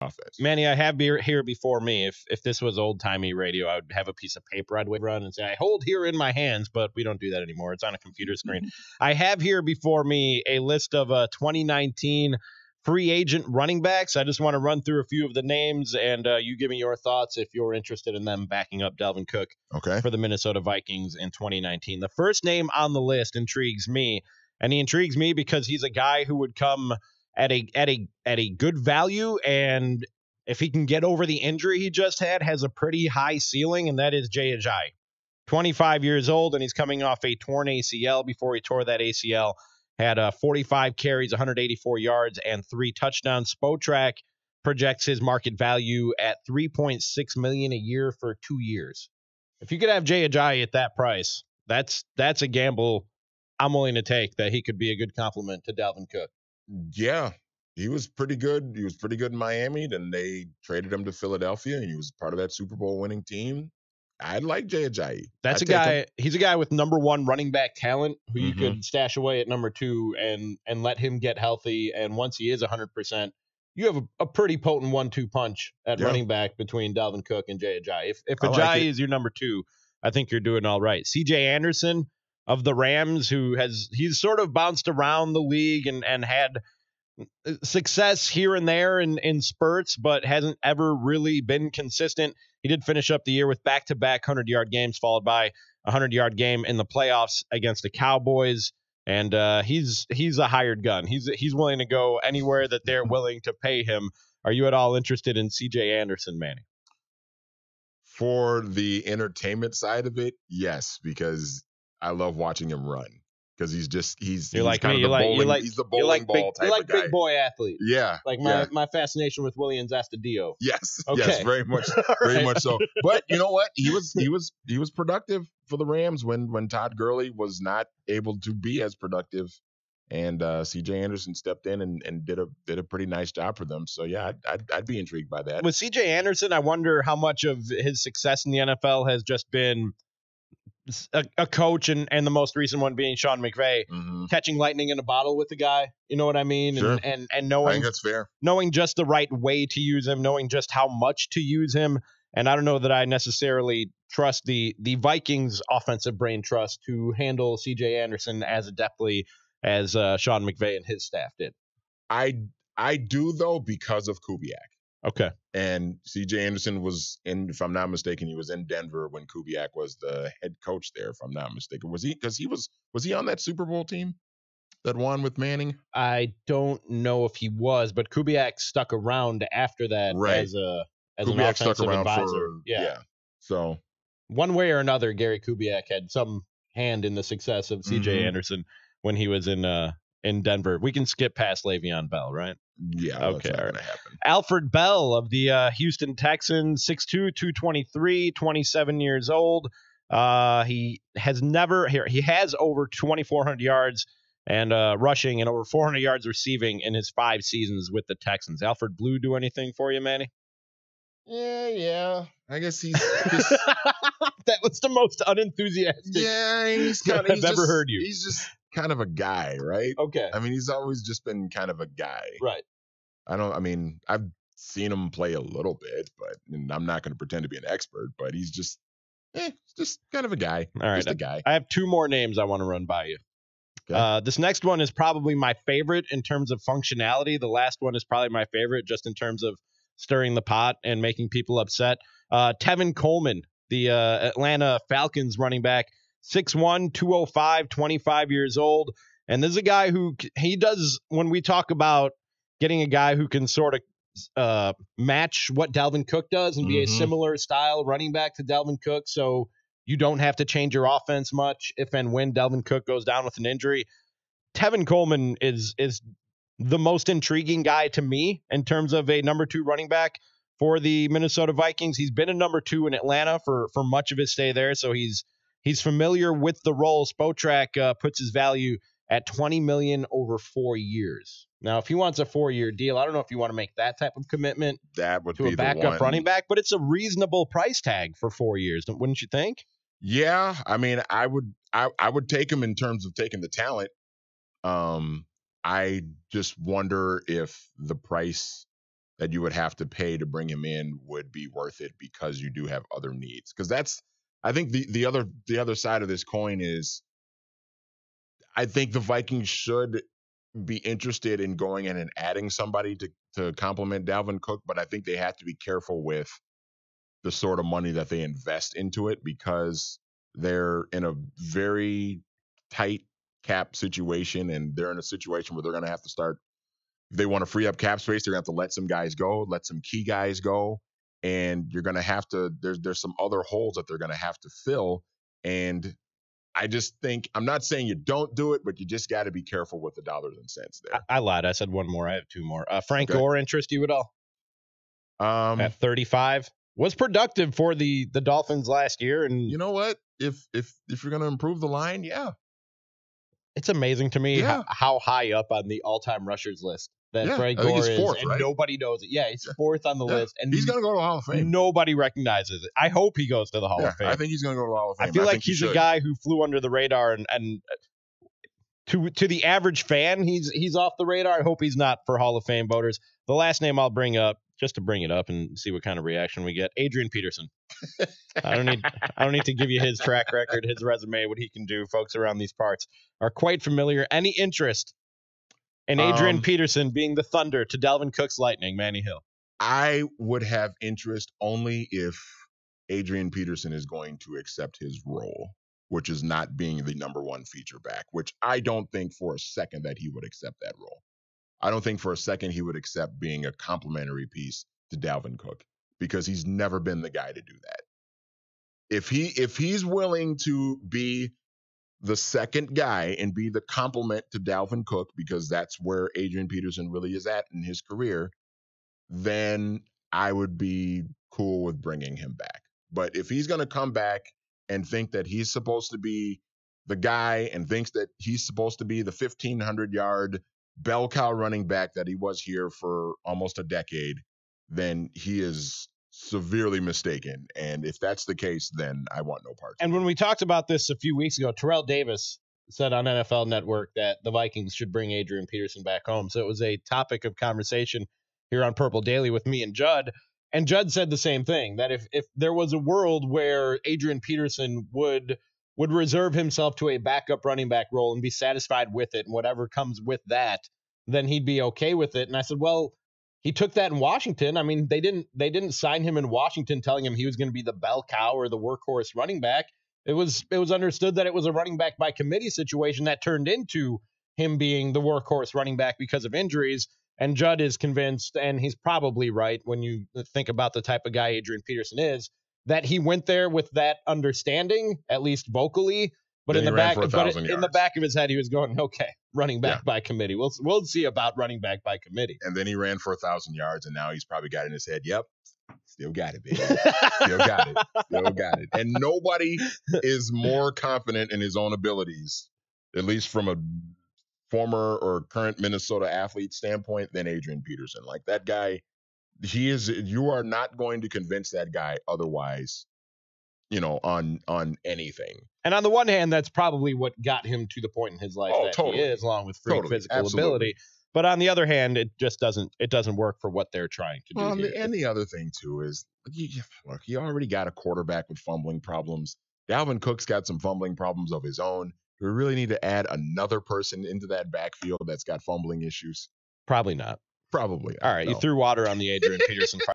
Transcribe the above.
offense. Manny, I have here before me. If this was old-timey radio, I would have a piece of paper I'd run and say, I hold here in my hands, but we don't do that anymore. It's on a computer screen. I have here before me a list of 2019 free agent running backs. I just want to run through a few of the names, and you give me your thoughts if you're interested in them backing up Dalvin Cook for the Minnesota Vikings in 2019. The first name on the list intrigues me, and he intrigues me because he's a guy who would come at a good value, and if he can get over the injury he just had, has a pretty high ceiling, and that is Jay Ajayi. 25 years old, and he's coming off a torn ACL. Before he tore that ACL, had 45 carries, 184 yards, and 3 touchdowns. Spotrac projects his market value at $3.6 million a year for 2 years. If you could have Jay Ajayi at that price, that's a gamble I'm willing to take, that he could be a good complement to Dalvin Cook. Yeah, he was pretty good. He was pretty good in Miami. Then they traded him to Philadelphia, and he was part of that Super Bowl winning team. I like Jay Ajayi. That's a guy. He's a guy with number 1 running back talent who you could stash away at number 2 and let him get healthy. And once he is 100%, you have a pretty potent 1-2 punch at running back between Dalvin Cook and Jay Ajayi. If Ajayi is your number 2, I think you're doing all right. C.J. Anderson of the Rams, he's sort of bounced around the league and had success here and there in spurts, but hasn't ever really been consistent. He did finish up the year with back-to-back 100-yard games, followed by a 100-yard game in the playoffs against the Cowboys. And he's a hired gun. He's willing to go anywhere that they're willing to pay him. Are you at all interested in C.J. Anderson, Manny? For the entertainment side of it, yes, because I love watching him run. Because he's like kind me. of he's the bowling ball type of guy. Big boy athlete. Yeah. Like my fascination with Williams Astudillo. Yes. Okay. Yes, very much so. But you know what? He was productive for the Rams when Todd Gurley was not able to be as productive. And C.J. Anderson stepped in and did a pretty nice job for them. So yeah, I'd be intrigued by that. With C.J. Anderson, I wonder how much of his success in the NFL has just been a coach and the most recent one being Sean McVay catching lightning in a bottle with the guy. You know what I mean? Sure. And knowing, I think that's fair. Knowing just the right way to use him, knowing just how much to use him. And I don't know that I necessarily trust the Vikings offensive brain trust to handle C.J. Anderson as adeptly as Sean McVay and his staff did. I do, though, because of Kubiak. Okay. And C.J. Anderson was if I'm not mistaken, he was in Denver when Kubiak was the head coach there, if I'm not mistaken. Was he? Because was he on that Super Bowl team that won with Manning? I don't know if he was, but Kubiak stuck around after that as an offensive advisor. Yeah. So one way or another, Gary Kubiak had some hand in the success of C.J. Anderson when he was in Denver. We can skip past Le'Veon Bell, right? Yeah, okay, that's not going to happen. Alfred Bell of the Houston Texans, 6'2", 223, 27 years old. He has over 2,400 yards and rushing and over 400 yards receiving in his 5 seasons with the Texans. Alfred Blue do anything for you, Manny? Yeah. I guess he's that was the most unenthusiastic I've ever heard you. He's just kind of a guy, right? Okay. I mean, he's always just been kind of a guy. Right. I've seen him play a little bit, but I'm not going to pretend to be an expert, but he's just kind of a guy. All right. Just a guy. I have 2 more names I want to run by you. Okay. This next one is probably my favorite in terms of functionality. The last one is probably my favorite just in terms of stirring the pot and making people upset. Tevin Coleman, the Atlanta Falcons running back, 6'1", 205, 25 years old. And this is a guy who he does, when we talk about getting a guy who can sort of match what Dalvin Cook does and be a similar style running back to Dalvin Cook, so you don't have to change your offense much if and when Dalvin Cook goes down with an injury. Tevin Coleman is the most intriguing guy to me in terms of a number 2 running back for the Minnesota Vikings. He's been a number 2 in Atlanta for much of his stay there, so he's familiar with the role. Spotrac puts his value at $20 million over 4 years. Now, if he wants a 4-year deal, I don't know if you want to make that type of commitment that would to be a backup running back, but it's a reasonable price tag for 4 years, wouldn't you think? Yeah, I mean, I would take him in terms of taking the talent. I just wonder if the price that you would have to pay to bring him in would be worth it because you do have other needs. Because that's, I think the other side of this coin is, I think the Vikings should be interested in going in and adding somebody to complement Dalvin Cook, but I think they have to be careful with the sort of money that they invest into it because they're in a very tight cap situation, and they're in a situation where they're going to have to start. If they want to free up cap space, they're going to have to let some guys go, let some key guys go, and you're going to have to. There's some other holes that they're going to have to fill, and I just think, I'm not saying you don't do it, but you just got to be careful with the dollars and cents there. I lied. I said one more. I have two more. Frank Gore interest you at all? At 35, was productive for the Dolphins last year, and you know what? If you're going to improve the line, yeah. It's amazing to me how high up on the all-time rushers list that Frank Gore is, fourth, and right? Nobody knows it. Yeah, he's fourth on the list, and he's going to go to the Hall of Fame. Nobody recognizes it. I hope he goes to the Hall of Fame. I think he's going to go to the Hall of Fame. I feel like he's a guy who flew under the radar, and to the average fan, he's off the radar. I hope he's not for Hall of Fame voters. The last name I'll bring up, just to bring it up and see what kind of reaction we get, Adrian Peterson. I don't need to give you his track record, his resume, what he can do. Folks around these parts are quite familiar. Any interest in Adrian Peterson being the Thunder to Dalvin Cook's Lightning, Manny Hill? I would have interest only if Adrian Peterson is going to accept his role, which is not being the number one feature back, which I don't think for a second that he would accept that role. I don't think for a second he would accept being a complimentary piece to Dalvin Cook, because he's never been the guy to do that. If he's willing to be the second guy and be the complement to Dalvin Cook, because that's where Adrian Peterson really is at in his career, then I would be cool with bringing him back. But if he's going to come back and think that he's supposed to be the guy and thinks that he's supposed to be the 1,500-yard bell cow running back that he was here for almost a decade, then he is severely mistaken. And if that's the case, then I want no parts. And when we talked about this a few weeks ago, Terrell Davis said on NFL Network that the Vikings should bring Adrian Peterson back home. So it was a topic of conversation here on Purple Daily with me and Judd. And Judd said the same thing, that if there was a world where Adrian Peterson would reserve himself to a backup running back role and be satisfied with it, and whatever comes with that, then he'd be okay with it. And I said, well, he took that in Washington. I mean, they didn't sign him in Washington telling him he was going to be the bell cow or the workhorse running back. It was understood that it was a running back by committee situation that turned into him being the workhorse running back because of injuries. And Judd is convinced, and he's probably right when you think about the type of guy Adrian Peterson is, that he went there with that understanding, at least vocally. But in the back of his head, he was going, okay, running back by committee. We'll see about running back by committee. And then he ran for 1,000 yards, and now he's probably got in his head, yep, still got it, baby. Still got it. And nobody is more confident in his own abilities, at least from a former or current Minnesota athlete standpoint, than Adrian Peterson. Like, that guy, you are not going to convince that guy otherwise, on anything. And on the one hand, that's probably what got him to the point in his life he is, along with freak physical ability. But on the other hand, it just doesn't work for what they're trying to do. Here. And the other thing too is, look, you already got a quarterback with fumbling problems. Dalvin Cook's got some fumbling problems of his own. Do we really need to add another person into that backfield that's got fumbling issues? Probably not. Probably. All right, you threw water on the Adrian Peterson